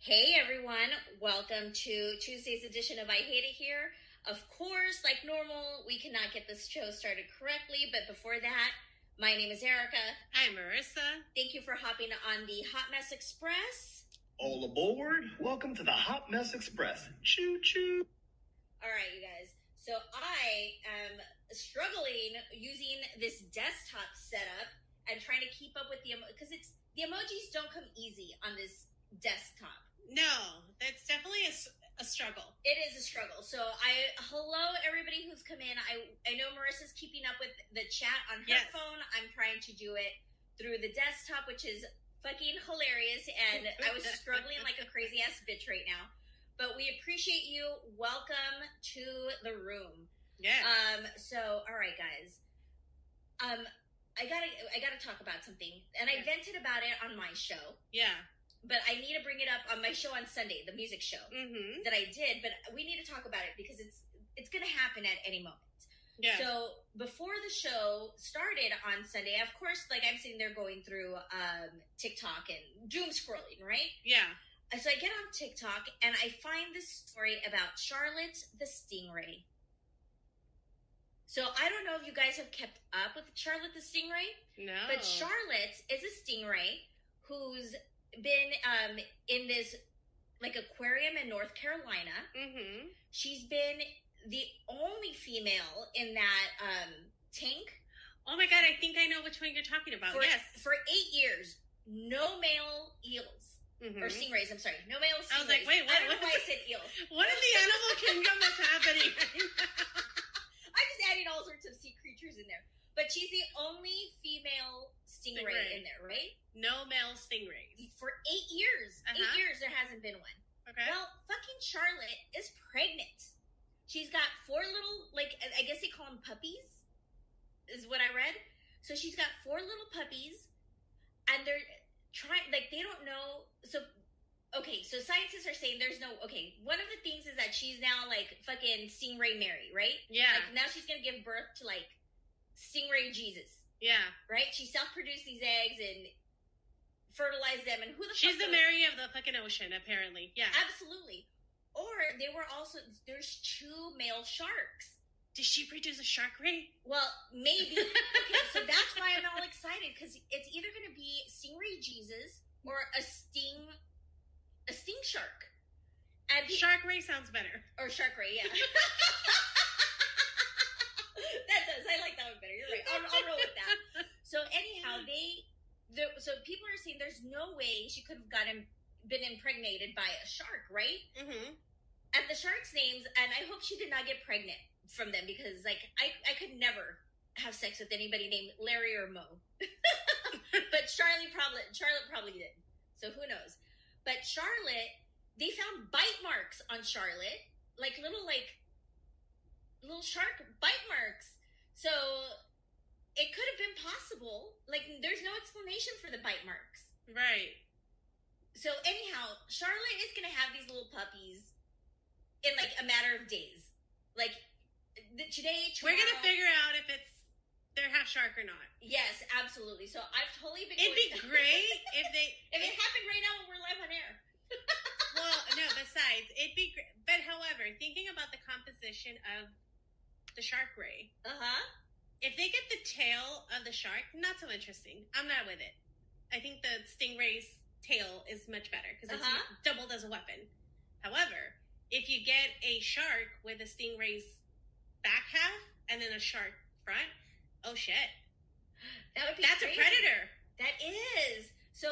Hey everyone, welcome to Tuesday's edition of AITA here. Of course, like normal, we cannot get this show started correctly, but before that, my name is Erica. I'm Marissa. Thank you for hopping on the Hot Mess Express. All aboard. Welcome to the Hot Mess Express. Choo choo. All right, you guys. So I am struggling using this desktop setup and trying to keep up with the emojis don't come easy on this desktop. No, that's definitely a struggle. It is a struggle. So hello everybody who's come in. I know Marissa's keeping up with the chat on her phone. I'm trying to do it through the desktop, which is fucking hilarious. And I was struggling like a crazy ass bitch right now. But we appreciate you. Welcome to the room. Yeah. So all right, guys. I gotta talk about something, and I vented about it on my show. Yeah. But I need to bring it up on my show on Sunday, the music show that I did. But we need to talk about it because it's going to happen at any moment. Yeah. So before the show started on Sunday, of course, like I'm sitting there going through TikTok and doom scrolling, right? Yeah. So I get on TikTok and I find this story about Charlotte the Stingray. So I don't know if you guys have kept up with Charlotte the Stingray. No. But Charlotte is a stingray who's been in this like aquarium in North Carolina. Mm-hmm. She's been the only female in that tank. Oh my god, I think I know which one you're talking about. For 8 years, no male eels. Mm-hmm. Or stingrays, I'm sorry. No male stingrays. I was like, wait, what? I don't know why I said eel. What in the animal kingdom is happening right now? I'm just adding all sorts of sea creatures in there. But she's the only female stingray in there, right? No male stingrays. For 8 years. 8 years, there hasn't been one. Okay. Well, fucking Charlotte is pregnant. She's got 4 little, like, I guess they call them puppies, is what I read. So she's got 4 little puppies, and they're trying, like, they don't know. So, okay, so scientists are saying there's no, okay, one of the things is that she's now, like, fucking Stingray Mary, right? Yeah. Like, now she's going to give birth to, like, Stingray Jesus. Yeah. Right? She self-produced these eggs and fertilized them, and who the fuck She's the Mary of the fucking ocean, apparently. Yeah. Absolutely. Or they were also, there's 2 male sharks. Did she produce a shark ray? Well, maybe. Okay, so that's why I'm all excited, because it's either going to be Stingray Jesus or a sting shark. And Shark ray sounds better. Or shark ray, yeah. That does. I like that one better. You're right. I'll roll with that. So anyhow, so people are saying there's no way she could have been impregnated by a shark, right? Mm-hmm. And the sharks' names, and I hope she did not get pregnant from them, because like I could never have sex with anybody named Larry or Mo. But Charlotte probably did. So who knows? But Charlotte, they found bite marks on Charlotte, like little shark bite marks. So it could have been possible. Like, there's no explanation for the bite marks. Right. So anyhow, Charlotte is going to have these little puppies in like a matter of days. Like today, tomorrow, we're going to figure out if they're half shark or not. Yes, absolutely. So I've totally been. It'd be great if if it happened right now when we're live on air. Well, no. Besides, it'd be great. But however, thinking about the composition of the shark ray. If they get the tail of the shark, not so interesting. I'm not with it. I think the stingray's tail is much better because it's doubled as a weapon. However, if you get a shark with a stingray's back half and then a shark front, oh shit. That's crazy. A predator. That is. So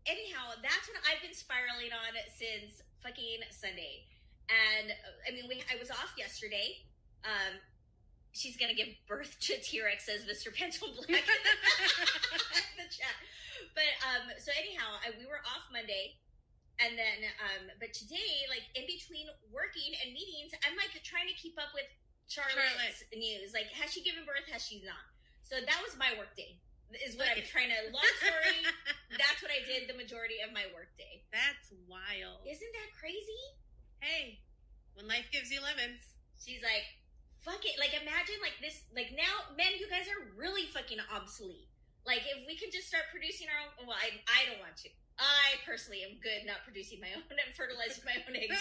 anyhow, that's what I've been spiraling on since fucking Sunday. And I mean, I was off yesterday. She's going to give birth to T-Rex, says Mr. Pencil Black in the chat. But, so anyhow, we were off Monday. And then, but today, like, in between working and meetings, I'm, like, trying to keep up with Charlotte's news. Like, has she given birth? Has she not? So that was my work day, is what I'm trying to, long story, that's what I did the majority of my work day. That's wild. Isn't that crazy? Hey, when life gives you lemons. She's like, fuck it. Like, imagine, like, this, like, now, men, you guys are really fucking obsolete. Like, if we could just start producing our own, well, I don't want to. I personally am good not producing my own and fertilizing my own eggs.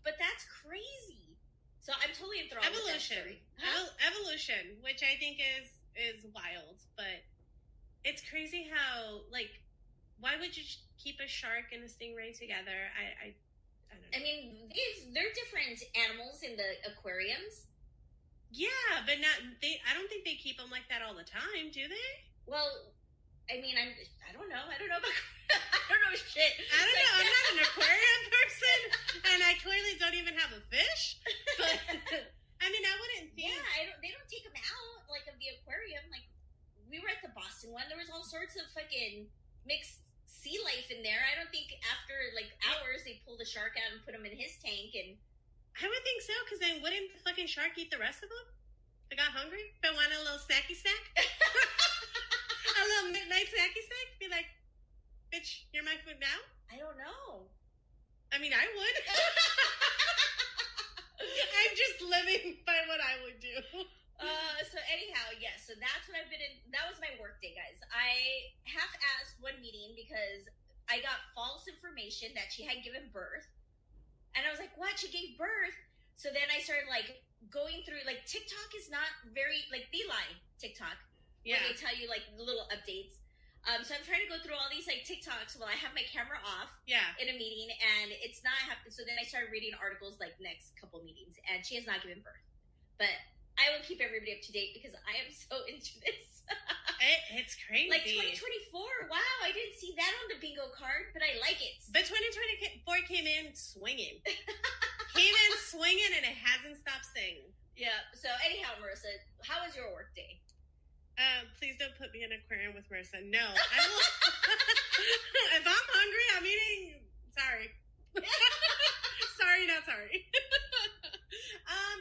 But that's crazy. So I'm totally enthralled with that story. Evolution, which I think is wild, but it's crazy how, like, why would you keep a shark and a stingray together? I don't know. I mean, they're different animals in the aquariums. Yeah, but I don't think they keep them like that all the time, do they? Well, I mean, I don't know. I don't know about. I don't know shit. I don't know. I'm not an aquarium person, and I clearly don't even have a fish. But I mean, I wouldn't think. Yeah, they don't take them out like of the aquarium. Like we were at the Boston one. There was all sorts of fucking mixed sea life in there. I don't think after like hours they pull the shark out and put him in his tank and. I would think so, because then wouldn't the fucking shark eat the rest of them? If I got hungry? If I wanted a little snacky snack? A little midnight snacky snack? Be like, bitch, you're my food now? I don't know. I mean, I would. I'm just living by what I would do. So anyhow, yes, so that's what I've been in. That was my work day, guys. I half-assed one meeting because I got false information that she had given birth. And I was like, what? She gave birth? So then I started, like, going through, like, TikTok is not very, like, they lie, TikTok. Yeah. Where they tell you, like, little updates. So I'm trying to go through all these, like, TikToks while I have my camera off. Yeah. In a meeting, and it's not happening. So then I started reading articles, like, next couple meetings. And she has not given birth. But I will keep everybody up to date because I am so into this. It's crazy. Like 2024. Wow, I didn't see that on the bingo card, but I like it. But 2024 came in swinging. And it hasn't stopped singing. Yeah. So anyhow, Marissa, how was your work day? Please don't put me in an aquarium with Marissa. No. I will. If I'm hungry, I'm eating. Sorry. Sorry, not sorry.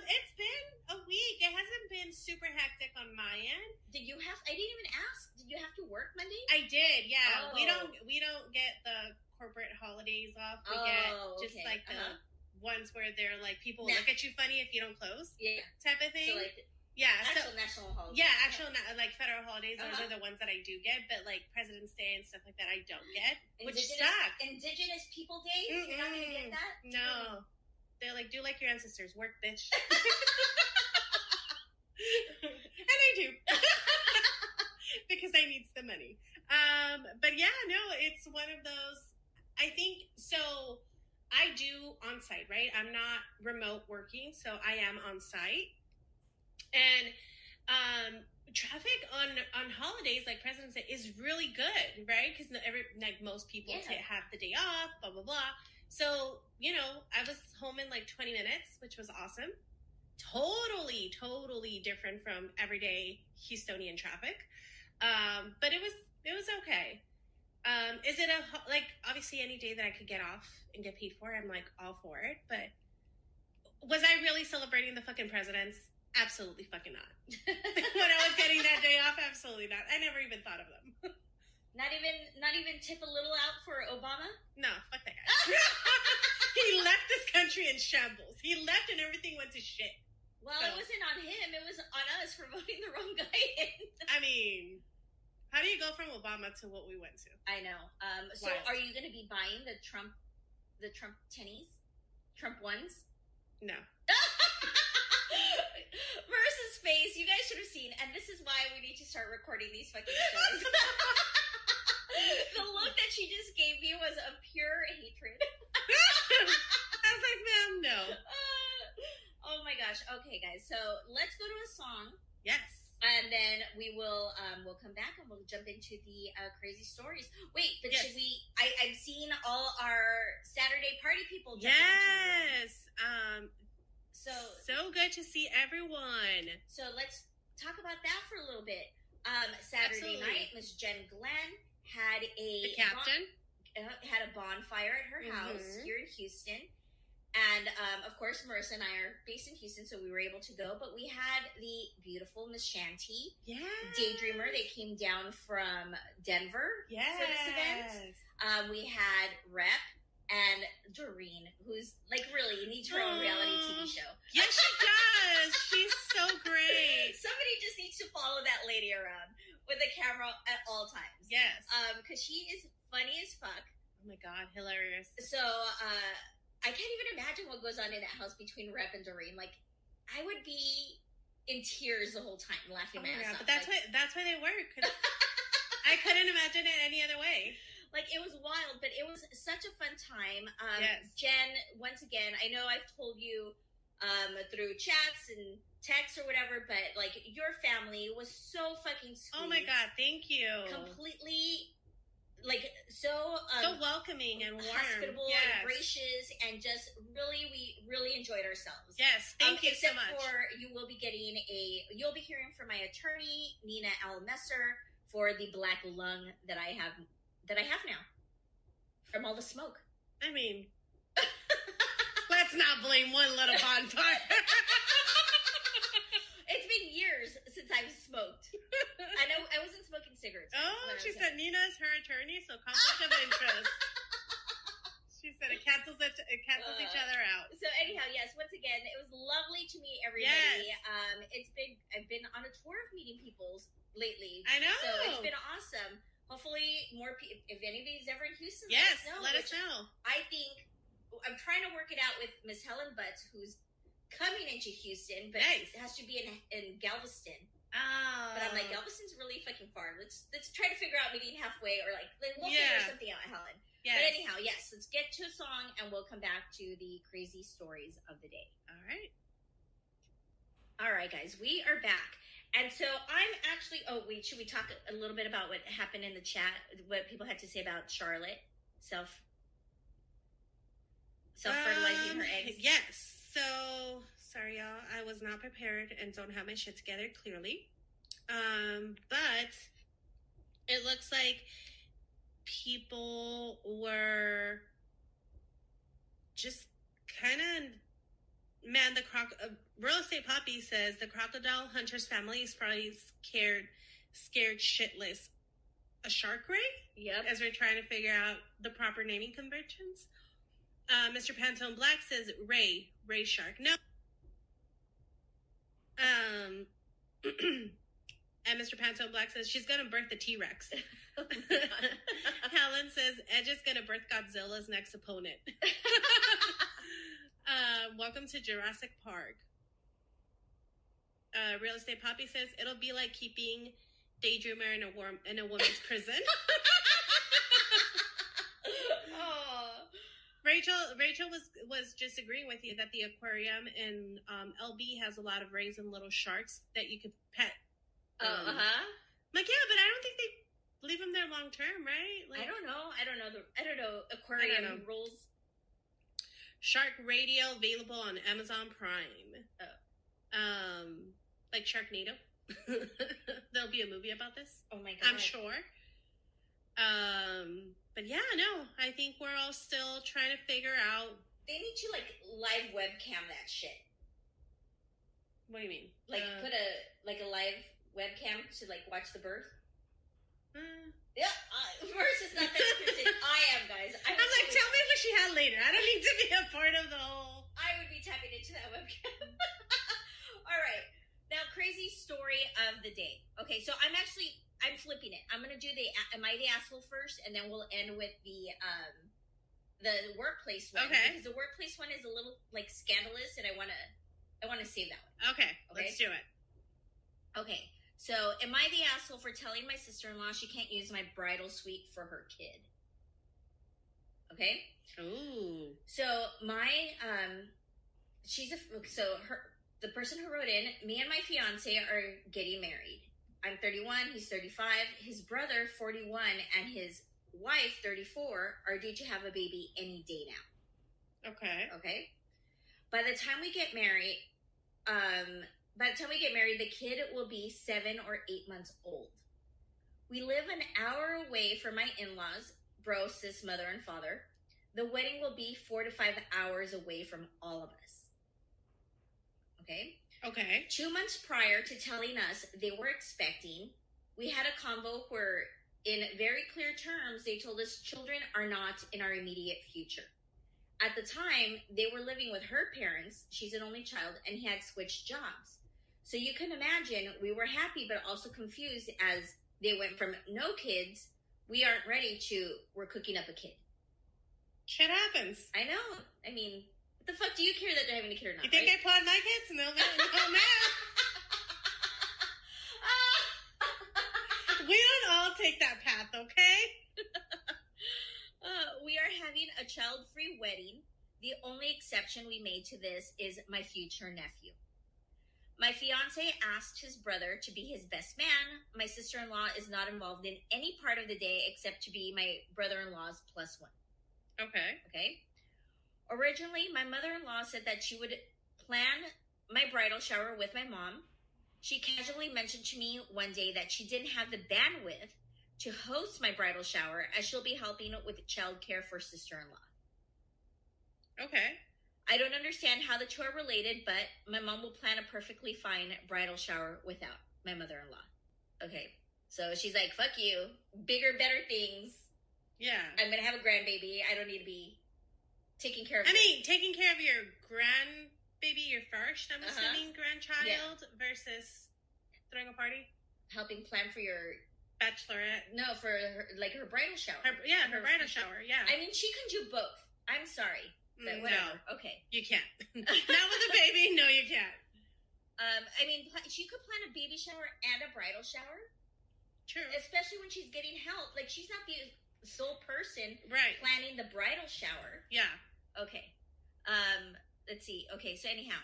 It's been a week. It hasn't been super hectic on my end. I didn't even ask. Did you have to work Monday? I did, yeah. Oh. We don't get the corporate holidays off. We get just like the ones where they're like people look at you funny if you don't close. Yeah. Type of thing. So like national holidays. Yeah, like federal holidays. Those are the ones that I do get, but like President's Day and stuff like that I don't get, which sucks. Indigenous People Day? You're not gonna get that? No. They're like, do like your ancestors. Work, bitch. And I do. Because I need the money. But yeah, no, it's one of those, I think, so I do on-site, right? I'm not remote working, so I am on-site. And traffic on holidays, like President's Day, is really good, right? Because most people have the day off, blah, blah, blah. So, I was home in like 20 minutes, which was awesome. Totally different from everyday Houstonian traffic. But it was okay. Is it obviously any day that I could get off and get paid for, I'm like all for it. But was I really celebrating the fucking presidents? Absolutely fucking not. When I was getting that day off, absolutely not. I never even thought of them. Not even tip a little out for Obama? No, fuck that guy. He left this country in shambles. He left and everything went to shit. Well, it wasn't on him. It was on us for voting the wrong guy in. I mean, how do you go from Obama to what we went to? I know. So are you going to be buying the Trump tennies? Trump ones? No. Marissa's face, you guys should have seen, and this is why we need to start recording these fucking shows. The look that she just gave me was of pure hatred. I was like, ma'am, no. Oh my gosh. Okay, guys. So let's go to a song. Yes. And then we will we'll come back and we'll jump into the crazy stories. Wait, but should we? I've seen all our Saturday party people. Yes. So good to see everyone. So let's talk about that for a little bit. Saturday night, Miss Jen Glenn had the captain had a bonfire at her house here in Houston. And, of course, Marissa and I are based in Houston, so we were able to go. But we had the beautiful Miss Shanty, Daydreamer. They came down from Denver for this event. We had Rep and Doreen, who's, like, really needs her own reality TV show. Yes, she does. She's so great. Somebody just needs to follow that lady around. with the camera at all times. Yes. Because she is funny as fuck. Oh my God, hilarious. So, I can't even imagine what goes on in that house between Rep and Doreen. Like, I would be in tears the whole time, laughing my ass off. But that's why they work. I couldn't imagine it any other way. Like, it was wild, but it was such a fun time. Yes. Jen, once again, I know I've told you through chats and texts or whatever, but, like, your family was so fucking sweet. Oh my God, thank you. Completely, like, so welcoming and warm. Hospitable and gracious, and just we really enjoyed ourselves. Yes, thank you so much. Except for you'll be hearing from my attorney, Nina L. Messer, for the black lung that I have now from all the smoke. I mean, let's not blame one little bonfire. It's been years since I've smoked. I know I wasn't smoking cigarettes. Oh, she said Nina is her attorney, so conflict of interest. She said it cancels each other out. So anyhow, yes, once again, it was lovely to meet everybody. Yes. I've been on a tour of meeting people lately. I know. So it's been awesome. Hopefully more people, if anybody's ever in Houston, let us know. I think I'm trying to work it out with Miss Helen Butts, who's coming into Houston, but it has to be in Galveston. Oh. But I'm like, Galveston's really fucking far. Let's try to figure out meeting halfway, or like we'll figure something out, Helen. Yes. But anyhow, yes, let's get to a song and we'll come back to the crazy stories of the day. All right, guys, we are back. And so I'm actually, should we talk a little bit about what happened in the chat, what people had to say about Charlotte self-fertilizing her eggs? Yes. So, sorry, y'all. I was not prepared and don't have my shit together, clearly. But it looks like people were just kind of... Man, Real Estate Poppy says the Crocodile Hunter's family is probably scared shitless. A shark ray? Yep. As we're trying to figure out the proper naming conventions. Mr. Pantone Black says Ray Shark. No. And Mr. Pantone Black says she's gonna birth the T-Rex. Helen says Edge is gonna birth Godzilla's next opponent. Welcome to Jurassic Park. Real Estate Poppy says it'll be like keeping Daydreamer in a woman's prison. Rachel was just agreeing with you that the aquarium in LB has a lot of rays and little sharks that you could pet. I'm like, yeah, but I don't think they leave them there long term, right? Like, I don't know aquarium rules. Shark Radio available on Amazon Prime. Like Sharknado. There'll be a movie about this. Oh my God. I'm sure. But yeah, no, I think we're all still trying to figure out. They need to like live webcam that shit. What do you mean? Like put a live webcam to like watch the birth. Yeah, first is not that interesting. I am, guys. I'm like, tell me what she had later. I don't need to be a part of the whole. I would be tapping into that webcam. All right. Now, crazy story of the day. Okay, so I'm flipping it. I'm going to do Am I the Asshole first, and then we'll end with the workplace one. Okay. Because the workplace one is a little, like, scandalous, and I want to save that one. Okay, let's do it. Okay. So, am I the asshole for telling my sister-in-law she can't use my bridal suite for her kid? Okay? Ooh. So, the person who wrote in, me and my fiance are getting married. I'm 31, he's 35, his brother, 41, and his wife, 34, are due to have a baby any day now. Okay? By the time we get married, the kid will be 7 or 8 months old. We live an hour away from my in-laws, bro, sis, mother, and father. The wedding will be 4 to 5 hours away from all of us. Okay? 2 months prior to telling us they were expecting, we had a convo where, in very clear terms, they told us children are not in our immediate future. At the time, they were living with her parents. She's an only child, and he had switched jobs. So you can imagine we were happy but also confused as They went from no kids, we aren't ready, to we're cooking up a kid. Shit happens. I know. I mean, what the fuck do you care that they're having a kid or not? You think I planned my kids? No, man. No, man. We don't all take that path, okay? We are having a child-free wedding. The only exception we made to this is my future nephew. My fiance asked his brother to be his best man. My sister-in-law is not involved in any part of the day except to be my brother-in-law's plus one. Okay. Originally, my mother-in-law said that she would plan my bridal shower with my mom. She casually mentioned to me one day that she didn't have the bandwidth to host my bridal shower as she'll be helping with child care for sister-in-law. Okay. I don't understand how the two are related, but my mom will plan a perfectly fine bridal shower without my mother-in-law. Okay. So she's like, fuck you. Bigger, better things. Yeah. I'm going to have a grandbaby. I don't need to be taking care of taking care of your grandbaby, your first, I'm assuming, grandchild, versus throwing a party? Helping plan for your... Bachelorette. No, for her bridal shower. Her bridal shower, yeah. I mean, she can do both. I'm sorry. But whatever. No. Okay. You can't. Not with a baby, no, you can't. I mean, she could plan a baby shower and a bridal shower. True. Especially when she's getting help. Like, she's not the sole person planning the bridal shower. Yeah. Okay. Let's see. Okay, so anyhow.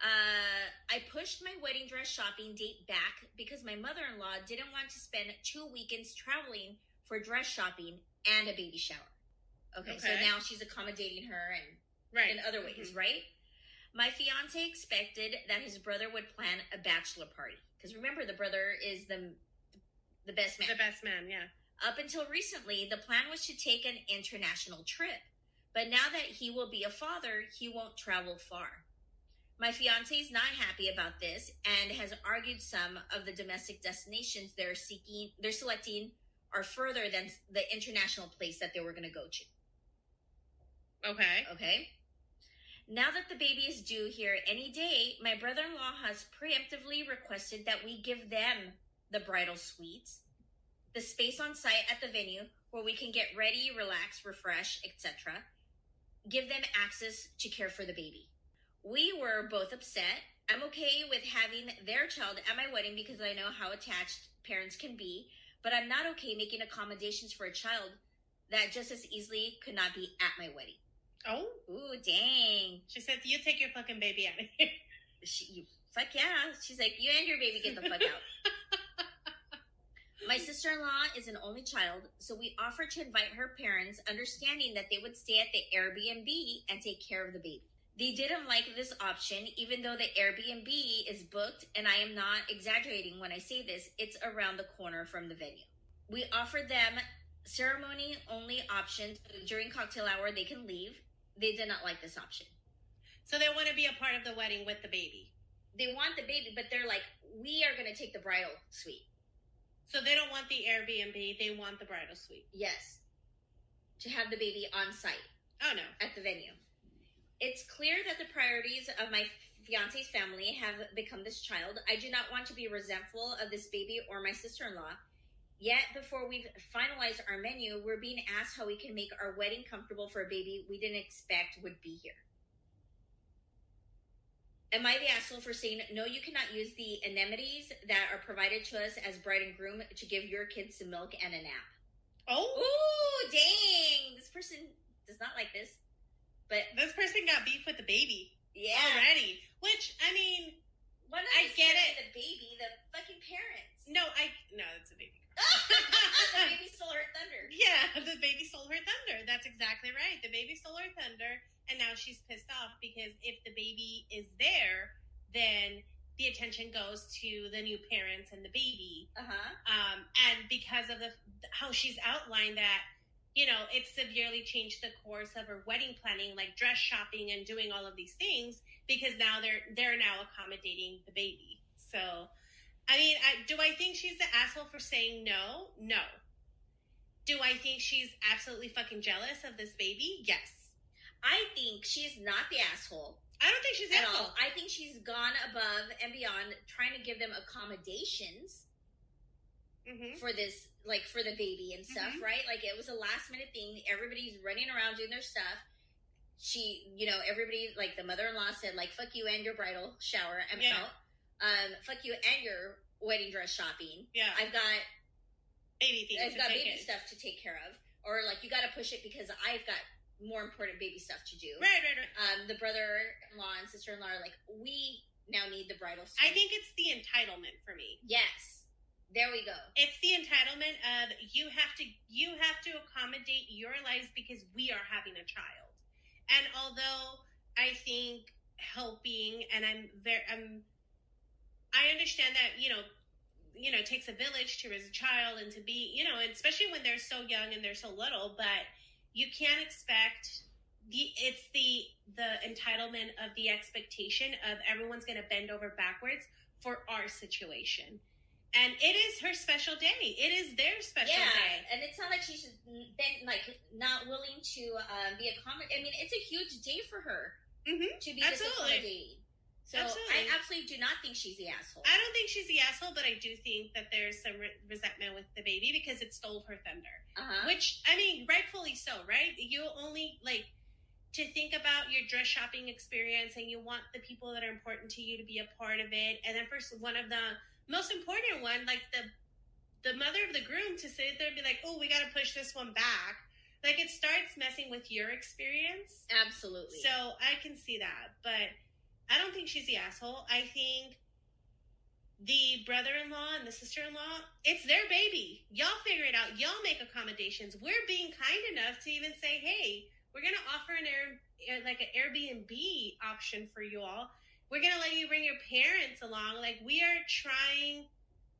I pushed my wedding dress shopping date back because my mother-in-law didn't want to spend 2 weekends traveling for dress shopping and a baby shower. Okay. So now she's accommodating her and in other ways, right? My fiance expected that his brother would plan a bachelor party. Because remember, the brother is the best man. The best man, yeah. Up until recently, the plan was to take an international trip. But now that he will be a father, he won't travel far. My fiance is not happy about this and has argued some of the domestic destinations they're selecting are further than the international place that they were going to go to. Okay. Now that the baby is due here any day, my brother-in-law has preemptively requested that we give them the bridal suites, the space on site at the venue where we can get ready, relax, refresh, etc. Give them access to care for the baby. We were both upset. I'm okay with having their child at my wedding because I know how attached parents can be, but I'm not okay making accommodations for a child that just as easily could not be at my wedding. Oh? Ooh, dang. She said, you take your fucking baby out of here. Fuck yeah. She's like, you and your baby get the fuck out. My sister-in-law is an only child, so we offered to invite her parents, understanding that they would stay at the Airbnb and take care of the baby. They didn't like this option, even though the Airbnb is booked, and I am not exaggerating when I say this, it's around the corner from the venue. We offered them ceremony-only options. During cocktail hour, they can leave. They did not like this option. So they want to be a part of the wedding with the baby. They want the baby, but they're like, we are going to take the bridal suite. So they don't want the Airbnb, they want the bridal suite. Yes. To have the baby on site. Oh, no. At the venue. It's clear that the priorities of my fiance's family have become this child. I do not want to be resentful of this baby or my sister-in-law. Yet, before we've finalized our menu, we're being asked how we can make our wedding comfortable for a baby we didn't expect would be here. Am I the asshole for saying, no, you cannot use the amenities that are provided to us as bride and groom to give your kids some milk and a nap? Oh? Ooh, dang. This person does not like this. But this person got beef with the baby. Yeah. Already. Which, I mean, I get it. The baby, the fucking parents. No, it's a baby. The baby stole her thunder. Yeah, the baby stole her thunder. That's exactly right. The baby stole her thunder, and now she's pissed off because if the baby is there, then the attention goes to the new parents and the baby. And because of how she's outlined that, you know, it severely changed the course of her wedding planning, like dress shopping and doing all of these things, because now they're now accommodating the baby. So, I mean, do I think she's the asshole for saying no? No. Do I think she's absolutely fucking jealous of this baby? Yes. I think she's not the asshole. I don't think she's the asshole. I think she's gone above and beyond trying to give them accommodations for this, like, for the baby and stuff, right? Like, it was a last minute thing. Everybody's running around doing their stuff. She, you know, everybody, like, the mother-in-law said, like, fuck you and your bridal shower. I'm out. Fuck you and your wedding dress shopping. Yeah. I've got baby things. I've got baby stuff to take care of. Or, like, you got to push it because I've got more important baby stuff to do. Right. The brother-in-law and sister-in-law are like, we now need the bridal suite. I think it's the entitlement for me. Yes. There we go. It's the entitlement of you have to accommodate your lives because we are having a child. And although I think helping, and I understand that, you know, it takes a village to raise a child and to be, you know, especially when they're so young and they're so little, but you can't expect it's the entitlement of the expectation of everyone's going to bend over backwards for our situation. And it is her special day. It is their special day. Yeah, and it's not like she's been, like, not willing to be accommodated. I mean, it's a huge day for her to be accommodating. So I absolutely do not think she's the asshole. I don't think she's the asshole, but I do think that there's some resentment with the baby because it stole her thunder. Which, I mean, rightfully so, right? You only, like, to think about your dress shopping experience and you want the people that are important to you to be a part of it. And then first, one of the most important one, like the mother of the groom, to sit there and be like, oh, we got to push this one back. Like, it starts messing with your experience. Absolutely. So I can see that, but I don't think she's the asshole. I think the brother-in-law and the sister-in-law, it's their baby. Y'all figure it out. Y'all make accommodations. We're being kind enough to even say, hey, we're going to offer an Airbnb option for you all. We're going to let you bring your parents along. Like, we are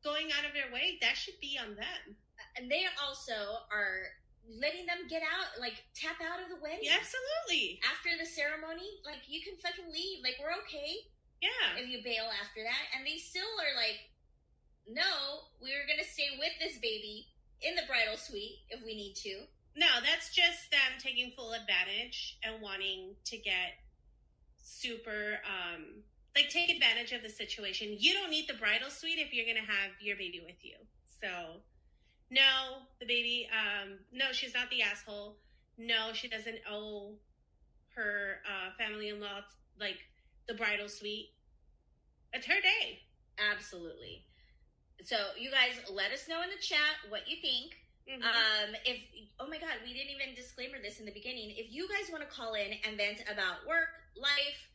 going out of their way. That should be on them. And they also are letting them get out, like, tap out of the wedding. Yeah, absolutely. After the ceremony, like, you can fucking leave. Like, we're okay. Yeah. If you bail after that. And they still are like, no, we're going to stay with this baby in the bridal suite if we need to. No, that's just them taking full advantage and wanting to get super, like, take advantage of the situation. You don't need the bridal suite if you're going to have your baby with you. So, no, the baby, no, she's not the asshole. No, she doesn't owe her family-in-law, like, the bridal suite. It's her day. Absolutely. So, you guys, let us know in the chat what you think. If, oh my God, we didn't even disclaimer this in the beginning. If you guys want to call in and vent about work, life,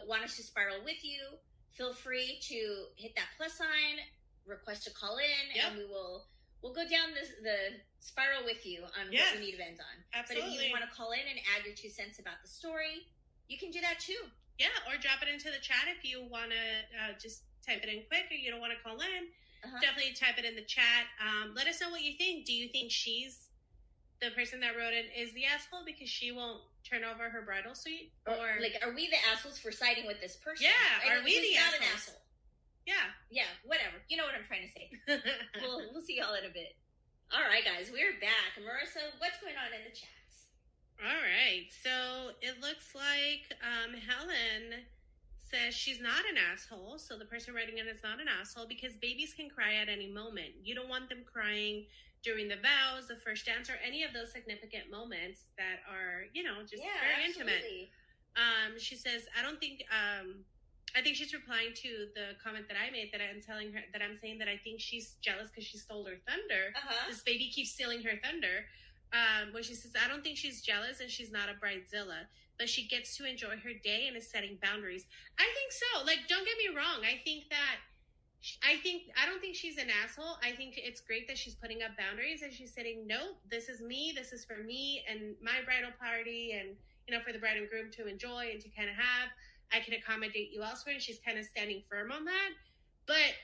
want us to spiral with you, feel free to hit that plus sign, request a call in, and we'll go down the spiral with you on what we need to vent on. Absolutely. But if you want to call in and add your 2 cents about the story, you can do that too. Yeah, or drop it into the chat if you want to just type it in quick or you don't want to call in. Definitely type it in the chat. Let us know what you think. Do you think she's the person that wrote it is the asshole because she won't turn over her bridal suite? Or like, are we the assholes for siding with this person? Yeah, are we the assholes? Not an asshole. Yeah, whatever. You know what I'm trying to say. We'll see y'all in a bit. All right, guys, we're back. Marissa, what's going on in the chats? All right, so it looks like Helen says she's not an asshole. So the person writing it is not an asshole because babies can cry at any moment. You don't want them crying during the vows, the first dance, or any of those significant moments that are, you know, just very intimate. She says, I think she's replying to the comment that I made that I'm telling her that I'm saying that I think she's jealous because she stole her thunder. This baby keeps stealing her thunder. When she says, I don't think she's jealous and she's not a bridezilla, but she gets to enjoy her day and is setting boundaries. I think so. Like, don't get me wrong. I don't think she's an asshole. I think it's great that she's putting up boundaries and she's saying, no, this is me. This is for me and my bridal party and, you know, for the bride and groom to enjoy and to kind of have. I can accommodate you elsewhere. And she's kind of standing firm on that. But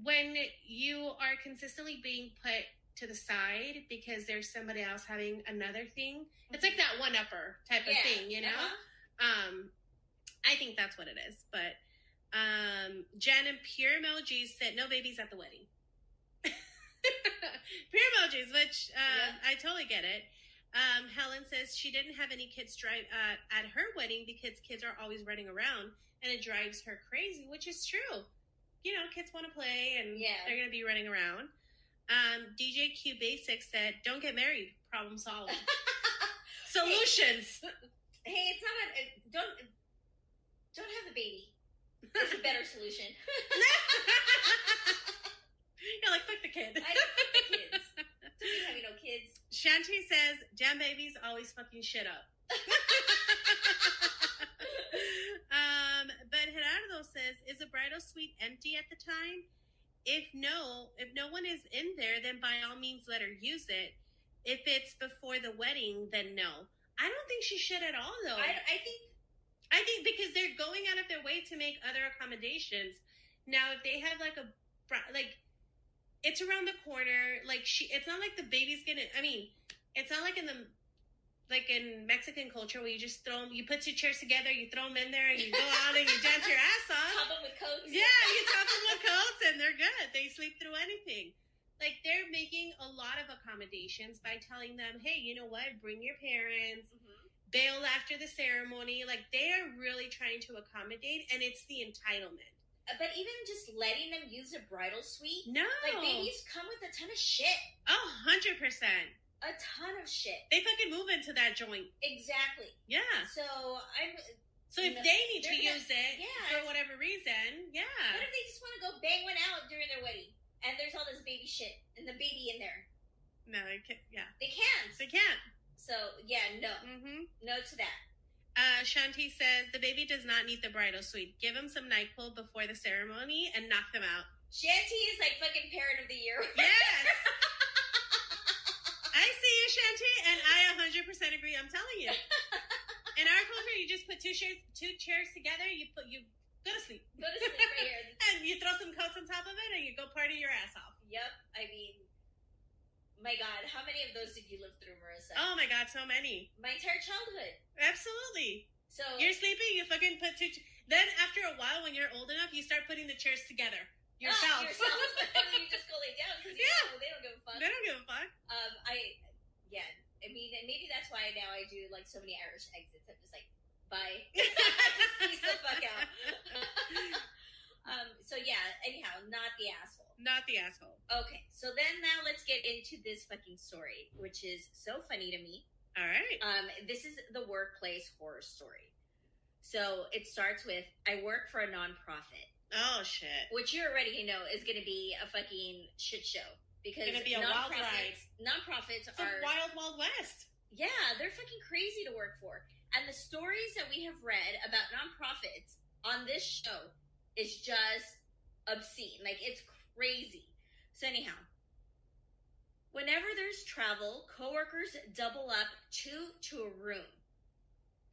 when you are consistently being put to the side because there's somebody else having another thing, it's like that one-upper type of thing, you know? I think that's what it is. But Jen and Pure Emojis said no babies at the wedding. Pure Emojis, which I totally get it. Helen says she didn't have any kids drive at her wedding because kids are always running around and it drives her crazy, which is true. You know, kids want to play and they're going to be running around. DJ Q Basic said, "Don't get married. Problem solved." Solutions. Hey, it's not don't have a baby. There's a better solution. You're like, fuck the kid. I don't fuck the kids. Don't be having no kids. Shanti says, "Damn babies always fucking shit up." But Gerardo says, "Is the bridal suite empty at the time? If no one is in there, then by all means let her use it. If it's before the wedding, then no." I don't think she should at all, though. I think because they're going out of their way to make other accommodations. Now, if they have it's around the corner. It's not like the baby's gonna. I mean, it's not like in Mexican culture where you just you put two chairs together, you throw them in there, and you go out and you dance your ass off. Top them with coats. Yeah, you top them with coats, and they're good. They sleep through anything. They're making a lot of accommodations by telling them, "Hey, you know what? Bring your parents. Bail after the ceremony." They are really trying to accommodate, and it's the entitlement. But even just letting them use a bridal suite, no, babies come with a ton of shit. 100%. A ton of shit. They fucking move into that joint. Exactly. Yeah. So if they need to use it for whatever reason, yeah. What if they just want to go bang one out during their wedding, and there's all this baby shit and the baby in there? No, they can't. Yeah, they can't. They can't. So yeah, no, no to that. Shanti says, "The baby does not need the bridal suite. Give him some NyQuil before the ceremony and knock them out." Shanti is like fucking parent of the year. Yes. I see you, Shanti, and I 100% agree. I'm telling you. In our culture, you just put two chairs together. You go to sleep. Go to sleep right here. And you throw some coats on top of it, and you go party your ass off. Yep. I mean, my God, how many of those did you live through, Marissa? Oh my God, so many. My entire childhood. Absolutely. So you're sleeping. You fucking put two. Then after a while, when you're old enough, you start putting the chairs together. Yourself. You just go lay down because they don't give a fuck. They don't give a fuck. I mean, and maybe that's why now I do so many Irish exits. I'm just like, bye. Peace the fuck out. So yeah, anyhow, not the asshole. Not the asshole. Okay, so then now let's get into this fucking story, which is so funny to me. All right. This is the workplace horror story. So it starts with, "I work for a nonprofit." Oh shit! Which you already know is going to be a fucking shit show because it's going to be a wild ride. Nonprofits it's a wild, wild west. Yeah, they're fucking crazy to work for. And the stories that we have read about nonprofits on this show is just obscene. It's crazy. So anyhow, whenever there's travel, coworkers double up two to a room.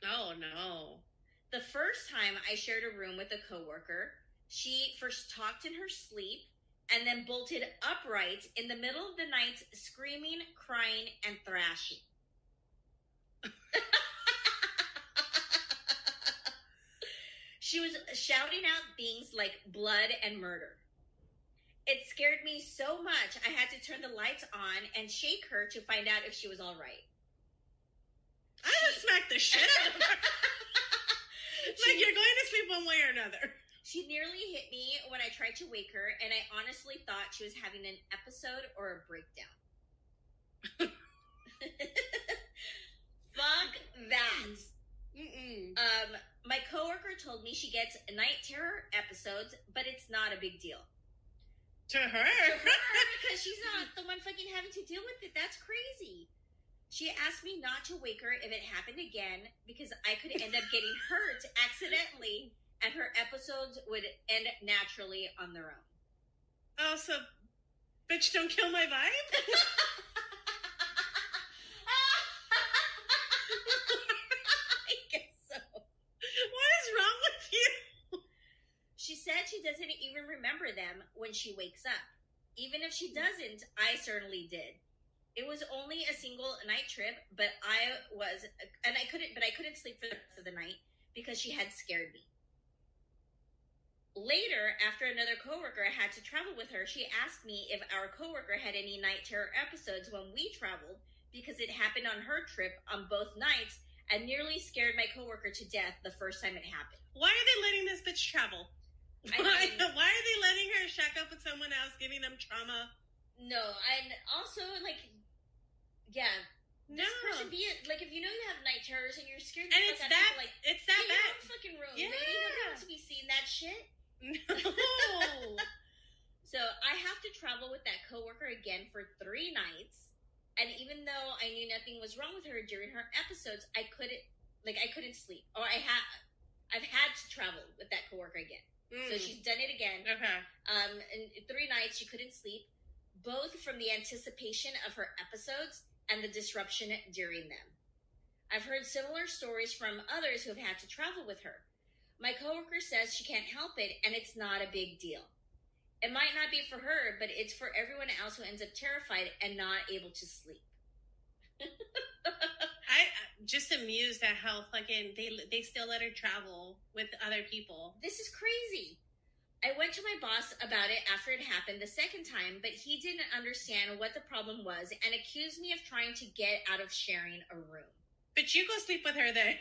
Oh no! The first time I shared a room with a coworker, she first talked in her sleep and then bolted upright in the middle of the night, screaming, crying, and thrashing. She was shouting out things like blood and murder. It scared me so much I had to turn the lights on and shake her to find out if she was all right. I would smack the shit out of her. You're going to sleep one way or another. She nearly hit me when I tried to wake her, and I honestly thought she was having an episode or a breakdown. Fuck that. My coworker told me she gets night terror episodes, but it's not a big deal. To her? Because she's not the one fucking having to deal with it. That's crazy. She asked me not to wake her if it happened again because I could end up getting hurt accidentally and her episodes would end naturally on their own. Oh, so bitch don't kill my vibe? I guess so. What is wrong with you? She said she doesn't even remember them when she wakes up. Even if she doesn't, I certainly did. It was only a single night trip, but I couldn't sleep for the rest of the night because she had scared me. Later, after another coworker had to travel with her, she asked me if our coworker had any night terror episodes when we traveled because it happened on her trip on both nights and nearly scared my coworker to death the first time it happened. Why are they letting this bitch travel? Why are they letting her shack up with someone else, giving them trauma? No, and also, like, yeah. No. This person be it. Like, if you know you have night terrors and you're scared, and it's that, people, like, it's that get bad. Your own fucking room, yeah. lady. Nobody wants to be seeing that shit. No. So I have to travel with that coworker again for 3 nights, and even though I knew nothing was wrong with her during her episodes, I couldn't sleep, or I've had to travel with that coworker again. So she's done it again. Okay. In 3 nights, she couldn't sleep, both from the anticipation of her episodes and the disruption during them. I've heard similar stories from others who have had to travel with her. My coworker says she can't help it, and it's not a big deal. It might not be for her, but it's for everyone else who ends up terrified and not able to sleep. I just amused at how fucking they still let her travel with other people. This is crazy. I went to my boss about it after it happened the second time, but he didn't understand what the problem was and accused me of trying to get out of sharing a room. But you go sleep with her then.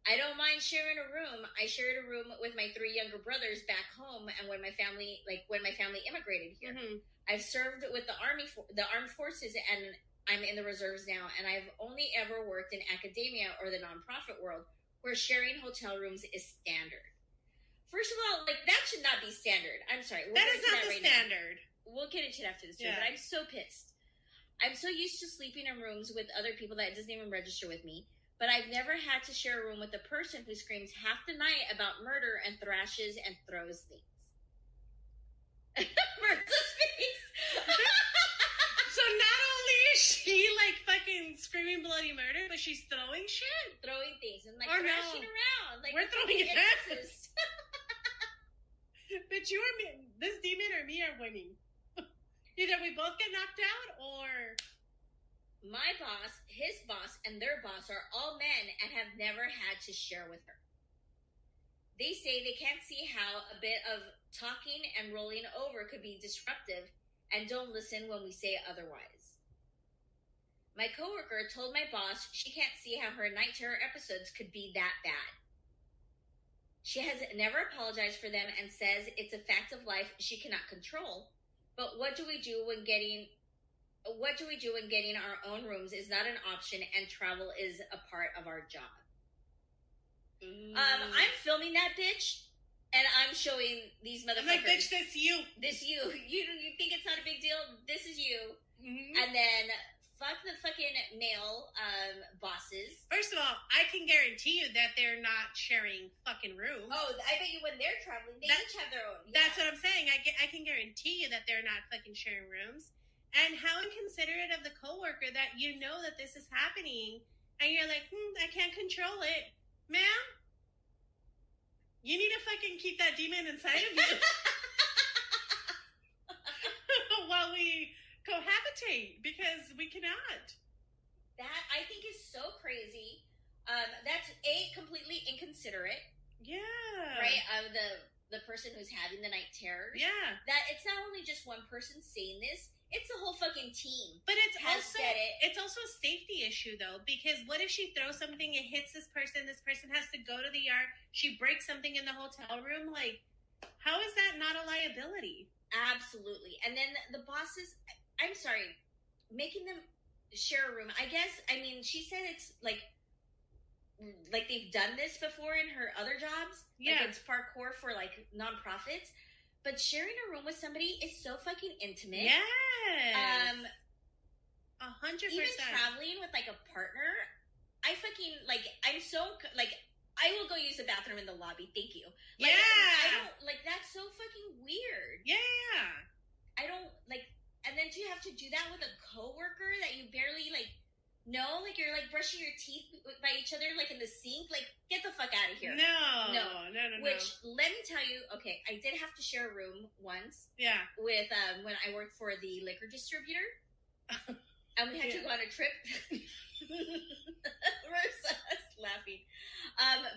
I don't mind sharing a room. I shared a room with my 3 younger brothers back home, and when my family immigrated here. I've served with the armed forces, and I'm in the reserves now, and I've only ever worked in academia or the nonprofit world, where sharing hotel rooms is standard. First of all, like, that should not be standard. I'm sorry. That is not the standard. We'll get into it after this, too, but I'm so pissed. I'm so used to sleeping in rooms with other people that it doesn't even register with me, but I've never had to share a room with a person who screams half the night about murder and thrashes and throws things. Bertha's face. So not only is she, like, fucking screaming bloody murder, but she's throwing shit? Throwing things and, like, thrashing around. Like, we're throwing it back. But you or me, this demon or me are winning. Either we both get knocked out, or... My boss, his boss, and their boss are all men and have never had to share with her. They say they can't see how a bit of talking and rolling over could be disruptive and don't listen when we say otherwise. My coworker told my boss she can't see how her night terror episodes could be that bad. She has never apologized for them and says it's a fact of life she cannot control. But what do we do when getting our own rooms is not an option and travel is a part of our job? I'm filming that bitch, and I'm showing these motherfuckers. I'm like, bitch, this you. This you. You think it's not a big deal? This is you. Mm-hmm. And then fuck the fucking male bosses. First of all, I can guarantee you that they're not sharing fucking rooms. Oh, I bet you when they're traveling, they each have their own. Yeah. That's what I'm saying. I can guarantee you that they're not fucking sharing rooms. And how inconsiderate of the coworker that you know that this is happening, and you're like, I can't control it. Ma'am, you need to fucking keep that demon inside of you while we cohabitate, because we cannot. That, I think, is so crazy. That's completely inconsiderate. Yeah. Right? The person who's having the night terrors. Yeah. That it's not only just one person saying this, it's a whole fucking team. But it's also a safety issue, though, because what if she throws something, it hits this person has to go to the yard, she breaks something in the hotel room? Like, how is that not a liability? Absolutely. And then the bosses, I'm sorry, making them share a room. I guess, I mean, she said it's like they've done this before in her other jobs. Yeah. Like, it's parkour for, like, nonprofits. But sharing a room with somebody is so fucking intimate. Yes. 100%. Even traveling with, like, a partner, I fucking, like, I'm so, like, I will go use the bathroom in the lobby. Thank you. Like, yeah. I don't, like, that's so fucking weird. Yeah. I don't, like, and then do you have to do that with a coworker that you barely, like, know? Like, you're, like, brushing your teeth by each other, like, in the sink? Like, get the fuck out of here. No. Which, let me tell you, okay, I did have to share a room once. Yeah. With, when I worked for the liquor distributor. And we had to go on a trip. We're laughing.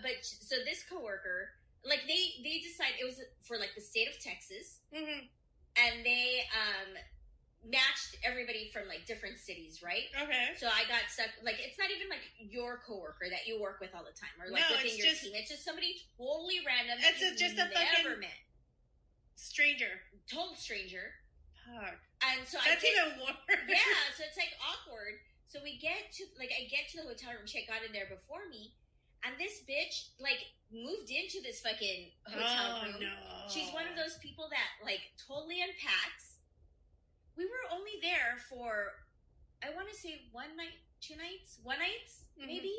But, so this coworker, like, they decided, it was for, like, the state of Texas. Mm-hmm. And they, matched everybody from, like, different cities, right? Okay. So I got stuck, like, it's not even, like, your coworker that you work with all the time, or, like, within your team. It's just somebody totally random that just a never fucking met. stranger. Total stranger. Fuck. And so that's even worse. Yeah, so it's like awkward. So I get to the hotel room. She got in there before me, and this bitch like moved into this fucking hotel room. No. She's one of those people that like totally unpacks. We were only there for, I want to say 1 night, 2 nights, 1 night, maybe.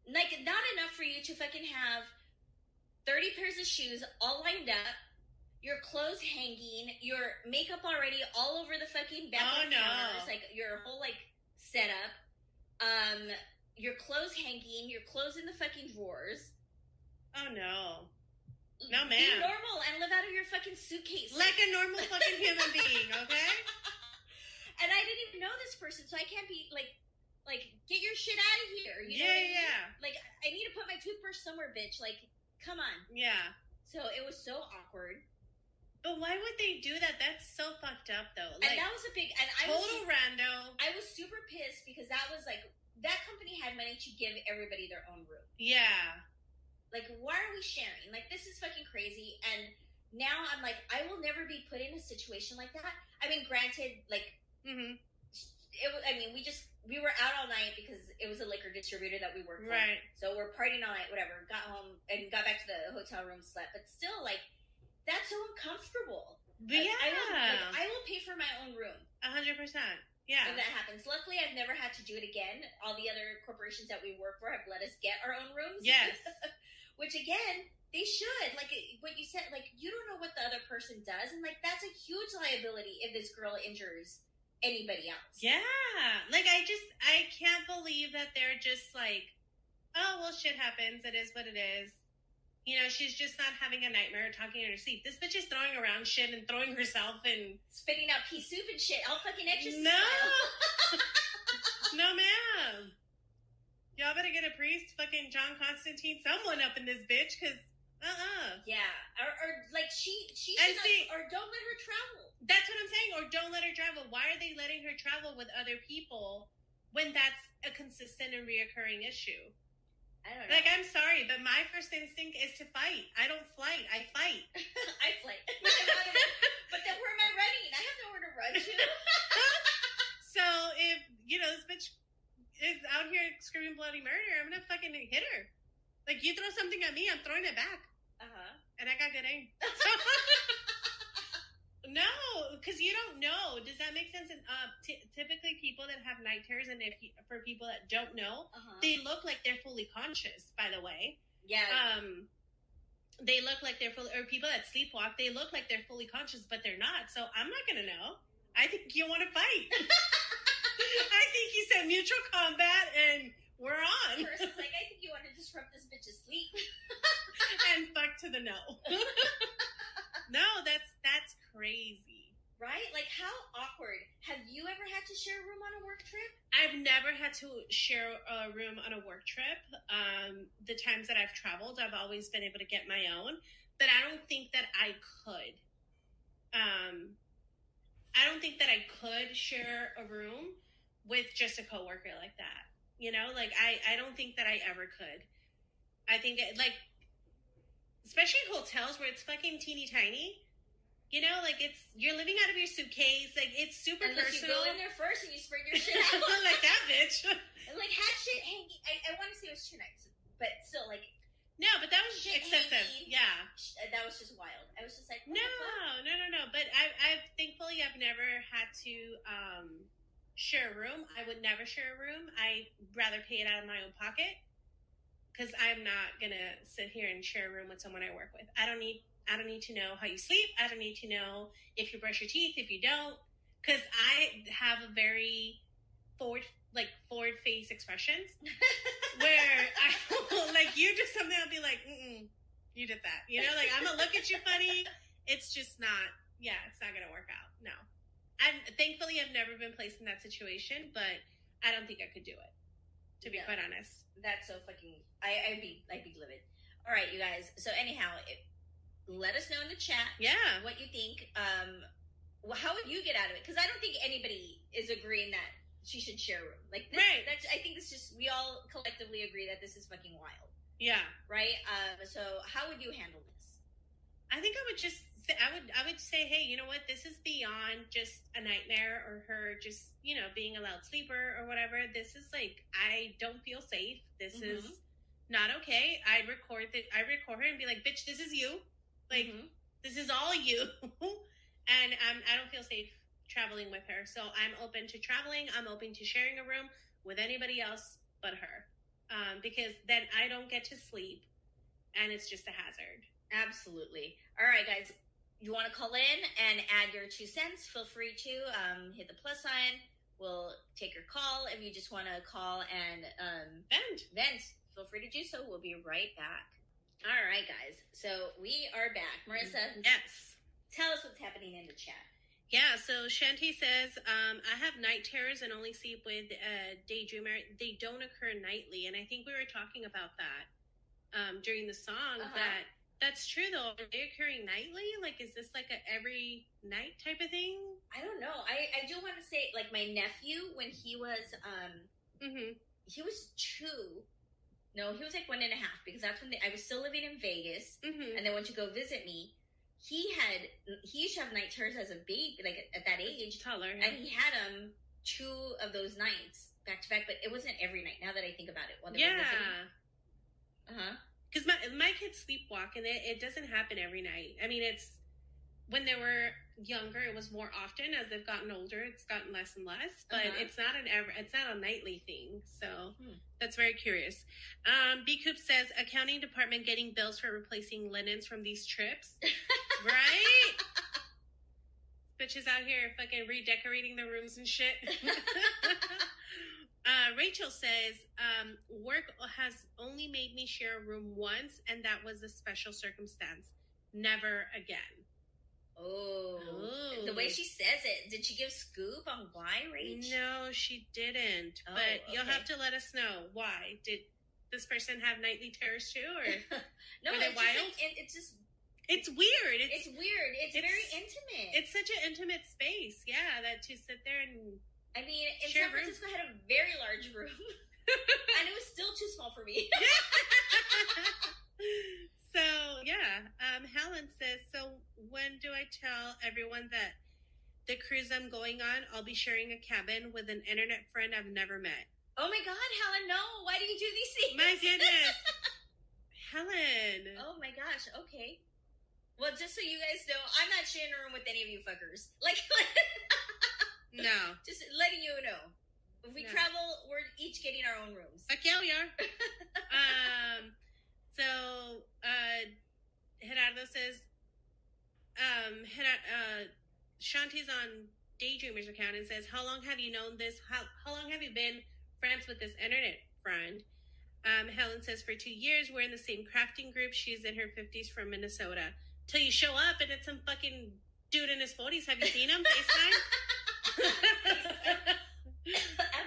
Like not enough for you to fucking have 30 pairs of shoes all lined up, your clothes hanging, your makeup already all over the fucking bathroom counters, like your whole like setup, your clothes hanging, your clothes in the fucking drawers. Oh no. No, ma'am. Be normal and live out of your fucking suitcase. Like a normal fucking human being, okay? And I didn't even know this person, so I can't be like, get your shit out of here. You know what I mean? Yeah. Like, I need to put my toothbrush somewhere, bitch. Like, come on. Yeah. So it was so awkward. But why would they do that? That's so fucked up, though. Like, and that was a big... And total rando. I was super pissed because that was, like... That company had money to give everybody their own room. Yeah. Like, why are we sharing? Like, this is fucking crazy. And now I'm like, I will never be put in a situation like that. I mean, granted, like... we were out all night because it was a liquor distributor that we worked for. Right. So we're partying all night, whatever. Got home and got back to the hotel room, slept. But still, like, that's so uncomfortable. But yeah. I will pay for my own room. 100%. Yeah. If that happens. Luckily, I've never had to do it again. All the other corporations that we work for have let us get our own rooms. Yes. Which, again, they should. Like, what you said, like, you don't know what the other person does. And, like, that's a huge liability if this girl injures anybody else. Yeah. Like, I can't believe that they're just like, oh, well, shit happens. It is what it is. You know, she's just not having a nightmare talking in her sleep. This bitch is throwing around shit and throwing herself and... spitting out pea soup and shit. All fucking exorcist No! style. No, ma'am. Y'all better get a priest, fucking John Constantine, someone up in this bitch, because... Yeah. Or like, she should or don't let her travel. That's what I'm saying. Or don't let her travel. Why are they letting her travel with other people when that's a consistent and reoccurring issue? I don't know. Like, I'm sorry, but my first instinct is to fight. I don't flight. I fight. I flight. But then where am I running? I have nowhere to run to. So if, this bitch is out here screaming bloody murder, I'm going to fucking hit her. Like, you throw something at me, I'm throwing it back. And I got good aim. No, because you don't know. Does that make sense? And typically, people that have night terrors, and for people that don't know, they look like they're fully conscious. By the way, yeah. They look like they're fully, or people that sleepwalk, they look like they're fully conscious, but they're not. So I'm not gonna know. I think you want to fight. I think you said mutual combat, and we're on. The person's like, I think you want to disrupt this bitch's sleep. And fuck to the no. No, that's crazy. Right? Like, how awkward. Have you ever had to share a room on a work trip? I've never had to share a room on a work trip. The times that I've traveled, I've always been able to get my own. But I don't think that I could. I don't think that I could share a room with just a coworker like that. Like, I don't think that I ever could. I think, especially hotels where it's fucking teeny tiny. Like, you're living out of your suitcase. Like, it's super Unless personal. You go in there first and you spread your shit out. Like that bitch. Like, had shit hanging. I want to say it was 2 nights, but still, like. No, but that was excessive. Hanging, yeah. That was just wild. I was just like, no. But I've thankfully, I've never had to share a room. I would never share a room. I'd rather pay it out of my own pocket. Because I'm not going to sit here and share a room with someone I work with. I don't need to know how you sleep. I don't need to know if you brush your teeth, if you don't. Because I have a very forward face expressions. Where you do something, I'll be like, you did that. Like, I'm going to look at you funny. It's just not, it's not going to work out. No. Thankfully, I've never been placed in that situation, but I don't think I could do it, to be quite honest. That's so fucking... I'd be livid. All right, you guys. So anyhow, let us know in the chat. Yeah. What you think. How would you get out of it? Because I don't think anybody is agreeing that she should share a room. Like, this, right. I think it's just, we all collectively agree that this is fucking wild. Yeah. Right? So how would you handle this? I think I would just I would say, hey, you know what? This is beyond just a nightmare or her just, being a loud sleeper or whatever. This is like, I don't feel safe. This is not okay. I record her and be like, bitch, this is you. Like, this is all you. And I don't feel safe traveling with her. So I'm open to traveling. I'm open to sharing a room with anybody else but her. Because then I don't get to sleep and it's just a hazard. Absolutely. All right, guys. You want to call in and add your 2 cents? Feel free to hit the plus sign. We'll take your call. If you just want to call and vent, feel free to do so. We'll be right back. All right, guys. So we are back. Marissa, yes. Tell us what's happening in the chat. Yeah, so Shanti says, I have night terrors and only sleep with daydreamer. They don't occur nightly. And I think we were talking about that during the song, that's true, though. Are they occurring nightly? Like, is this like a every night type of thing? I don't know. I do want to say, like, my nephew, when he was, he was 2. No, he was like 1.5, because that's when I was still living in Vegas, and they went to go visit me. He used to have night terrors as a baby, like at that age. Taller, and he had 2 of those nights back to back, but it wasn't every night. Now that I think about it, while they were visiting. Because my kids sleepwalk, and it doesn't happen every night. I mean, it's when they were younger, it was more often. As they've gotten older, it's gotten less and less. But it's not a nightly thing. So that's very curious. B Coop says, accounting department getting bills for replacing linens from these trips, right? Bitches out here fucking redecorating the rooms and shit. Rachel says, work has only made me share a room once, and that was a special circumstance. Never again. Oh. The way she says it, did she give scoop on why, Rach? No, she didn't. But you'll have to let us know why. Did this person have nightly terrors too, or no? Were they wild? It's weird. It's weird. It's very intimate. It's such an intimate space. Yeah, that to sit there and. I mean, in San Francisco, I had a very large room, and it was still too small for me. So, yeah. Helen says, so when do I tell everyone that the cruise I'm going on, I'll be sharing a cabin with an internet friend I've never met? Oh, my God, Helen, no. Why do you do these things? My goodness. Helen. Oh, my gosh. Okay. Well, just so you guys know, I'm not sharing a room with any of you fuckers. Like... No. Just letting you know. If we travel, we're each getting our own rooms. Fuck yeah, we are. So, Gerardo says, Shanti's on Daydreamer's account and says, how long have you known this? How long have you been friends with this internet friend? Helen says, for 2 years, we're in the same crafting group. She's in her 50s from Minnesota. Till you show up and it's some fucking dude in his 40s. Have you seen him? FaceTime?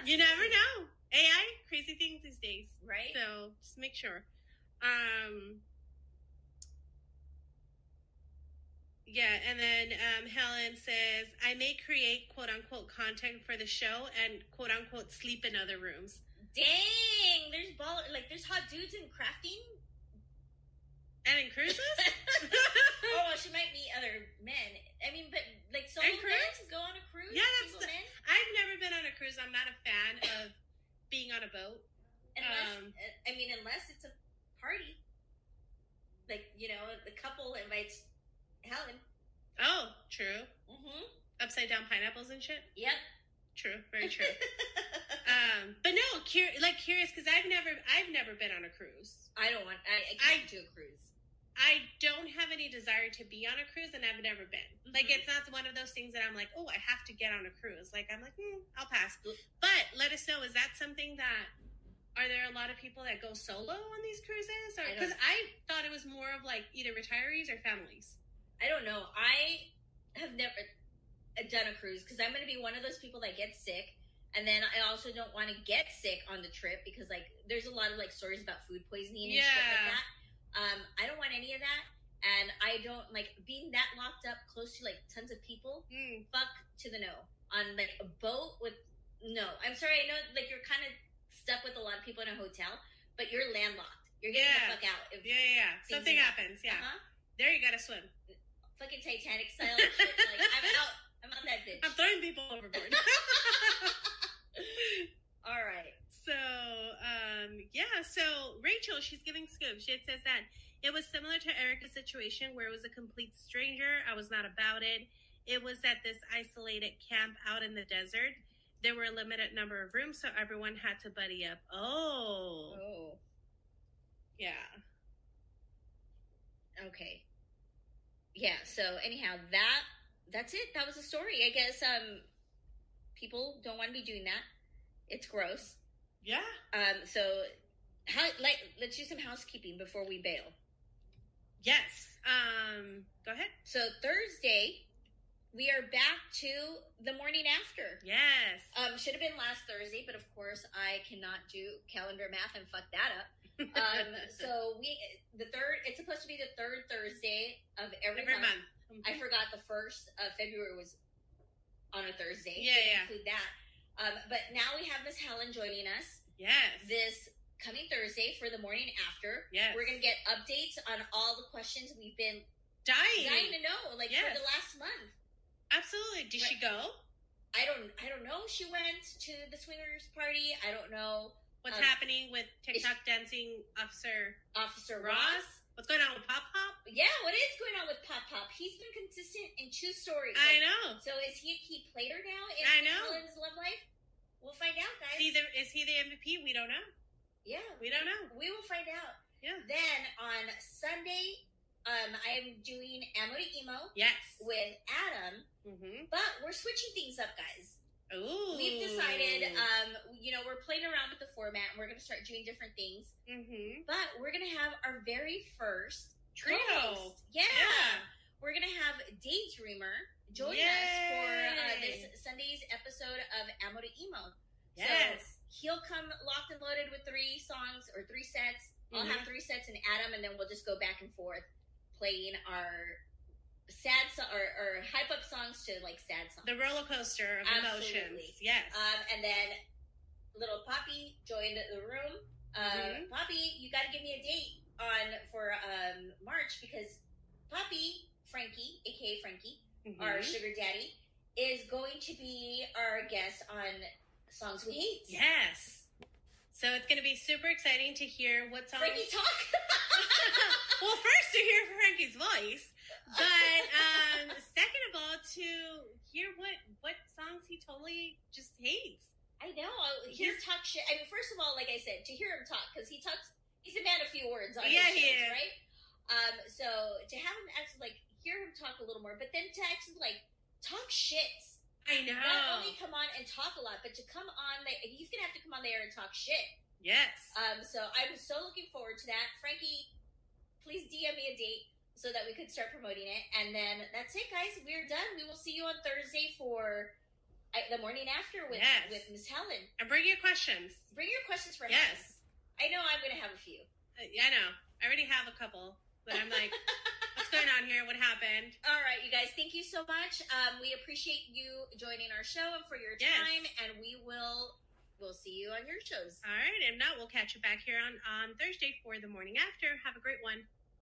You never know. AI, crazy things these days. Right. So just make sure. Yeah, and then Helen says, I may create quote unquote content for the show and quote unquote sleep in other rooms. Dang, there's hot dudes in crafting and in cruises. Oh, well, she might meet other men. I mean, but like solo men go on a cruise. Yeah, I've never been on a cruise. I'm not a fan of being on a boat. Unless it's a party. Like, the couple invites Helen. Oh, true. Upside down pineapples and shit. Yep. True. Very true. But no, curious because I've never been on a cruise. I can't do a cruise. I don't have any desire to be on a cruise, and I've never been. Like, it's not one of those things that I'm like, oh, I have to get on a cruise. Like, I'm like, I'll pass. But let us know, is that something that, are there a lot of people that go solo on these cruises? Because I thought it was more of like either retirees or families. I don't know. I have never done a cruise because I'm going to be one of those people that gets sick. And then I also don't want to get sick on the trip because, like, there's a lot of, like, stories about food poisoning and shit like that. I don't want any of that, and I don't like being that locked up close to like tons of people. Fuck to the no. On like a boat with no. I'm sorry, I know like you're kind of stuck with a lot of people in a hotel, but you're landlocked. You're getting the fuck out. If something happens. Yeah, there you gotta swim. fucking Titanic style and shit. Like, I'm out. I'm out that bitch. I'm throwing people overboard. All right. So Rachel, she's giving scoop. She says that it was similar to Erica's situation where it was a complete stranger. I was not about it. It was at this isolated camp out in the desert. There were a limited number of rooms, so everyone had to buddy up. Oh. Yeah. Okay. Yeah, so anyhow, that's it. That was the story. I guess people don't want to be doing that. It's gross. Yeah. So let's do some housekeeping before we bail. Yes. Go ahead. So Thursday, we are back to the morning after. Yes. Should have been last Thursday, but of course I cannot do calendar math and fuck that up. So it's supposed to be the third Thursday of every month. Mm-hmm. I forgot the 1st of February was on a Thursday. Yeah. Include that. But now we have Miss Helen joining us. Yes. This coming Thursday for the morning after. Yes. We're going to get updates on all the questions we've been dying to know, like for the last month. Absolutely. Did she go? I don't know. She went to the swingers party. I don't know what's happening with TikTok dancing Officer Ross. What's going on with Pop Pop? Yeah, what is going on with Pop Pop? He's been consistent in 2 stories. I know. So is he a key player now in Helen's love life? We'll find out, guys. Is he the MVP? We don't know. Yeah. We don't know. We will find out. Yeah. Then on Sunday, I am doing Ammo to Emo. Yes. With Adam. Mm-hmm. But we're switching things up, guys. Ooh. We've decided, we're playing around with the format and we're going to start doing different things. Mm-hmm. But we're going to have our very first trio. co-host. Yeah. We're going to have Daydreamer join us for this Sunday's episode of Ammo to Emo. Yes. So he'll come locked and loaded with 3 songs or 3 sets. Mm-hmm. I'll have 3 sets and Adam, and then we'll just go back and forth playing our sad or hype up songs to like sad songs. The roller coaster of emotions. Yes. And then little Poppy joined the room. Poppy, you got to give me a date for March because Poppy, Frankie, aka Frankie, our sugar daddy, is going to be our guest on Songs We Hate. Yes. So it's going to be super exciting to hear what songs... Frankie talk? Well, first to hear Frankie's voice, but second of all, to hear what songs he totally just hates. I know. He's talk shit. I mean, first of all, like I said, to hear him talk, because he's a man of few words on his shows, right? So to have him actually, like, hear him talk a little more, but then to actually, like, talk shit. I know. Not only come on and talk a lot, but to come on, he's going to have to come on the air and talk shit. Yes. So I'm so looking forward to that. Frankie, please DM me a date so that we could start promoting it. And then that's it, guys. We're done. We will see you on Thursday for the morning after with Miss Helen. And bring your questions. Bring your questions for Helen. Yes. I know I'm going to have a few. I know. I already have a couple. But I'm like, what's going on here? What happened? All right, you guys. Thank you so much. We appreciate you joining our show and for your time. And we'll see you on your shows. All right. If not, we'll catch you back here on Thursday for the morning after. Have a great one.